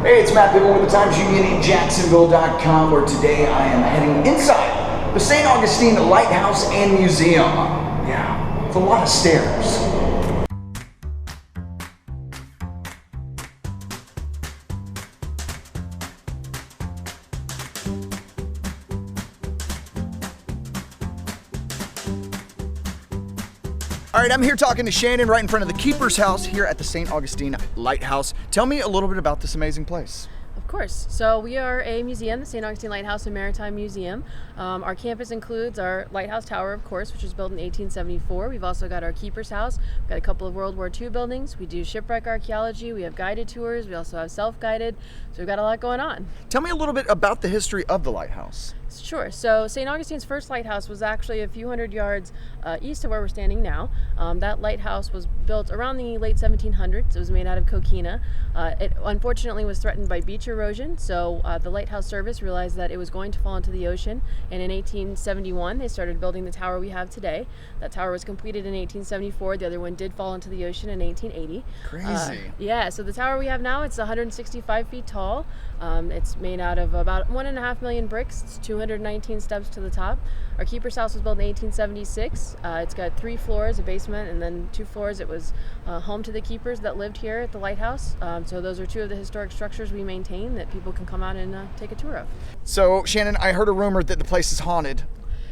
Hey, it's Matt Biddle with the Times Union in Jacksonville.com, where today I am heading inside the St. Augustine Lighthouse and Museum. Yeah, it's a lot of stairs. All right, I'm here talking to Shannon right in front of the Keeper's House here at the St. Augustine Lighthouse. Tell me a little bit about this amazing place. Of course. So we are a museum, the St. Augustine Lighthouse and Maritime Museum. Our campus includes our lighthouse tower, of course, which was built in 1874. We've also got our Keeper's House. We've got a couple of World War II buildings. We do shipwreck archaeology. We have guided tours. We also have self-guided. So we've got a lot going on. Tell me a little bit about the history of the lighthouse. Sure. So St. Augustine's first lighthouse was actually a few hundred yards east of where we're standing now. That lighthouse was built around the late 1700s. It was made out of coquina. It unfortunately was threatened by beach erosion, so the Lighthouse Service realized that it was going to fall into the ocean, and in 1871 they started building the tower we have today. That tower was completed in 1874. The other one did fall into the ocean in 1880. Crazy. Yeah, so the tower we have now, it's 165 feet tall. It's made out of about 1.5 million bricks. It's 219 steps to the top. Our Keeper's House was built in 1876. It's got 3 floors, a basement, and then 2 floors. It was home to the keepers that lived here at the lighthouse. So those are 2 of the historic structures we maintain that people can come out and take a tour of. So, Shannon, I heard a rumor that the place is haunted.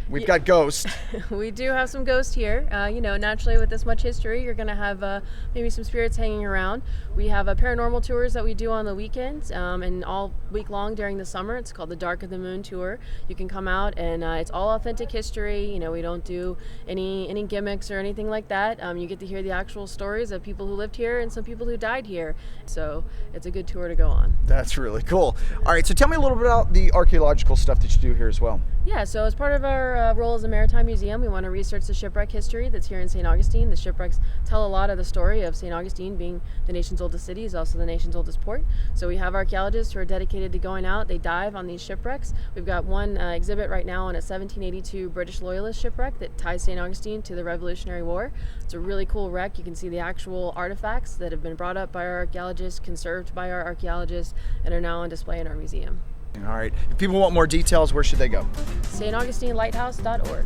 We've got ghosts. We do have some ghosts here. Naturally with this much history, you're going to have maybe some spirits hanging around. We have paranormal tours that we do on the weekends and all week long during the summer. It's called the Dark of the Moon Tour. You can come out and it's all authentic history. We don't do any gimmicks or anything like that. You get to hear the actual stories of people who lived here and some people who died here. So it's a good tour to go on. That's really cool. All right, so tell me a little bit about the archaeological stuff that you do here as well. Yeah, so as part of our role as a maritime museum, we want to research the shipwreck history that's here in St. Augustine. The shipwrecks tell a lot of the story of St. Augustine being the nation's oldest city, is also the nation's oldest port. So we have archaeologists who are dedicated to going out. They dive on these shipwrecks. We've got one exhibit right now on a 1782 British Loyalist shipwreck that ties St. Augustine to the Revolutionary War. It's a really cool wreck. You can see the actual artifacts that have been brought up by our archaeologists, conserved by our archaeologists, and are now on display in our museum. All right, if people want more details, where should they go? StAugustineLighthouse.org.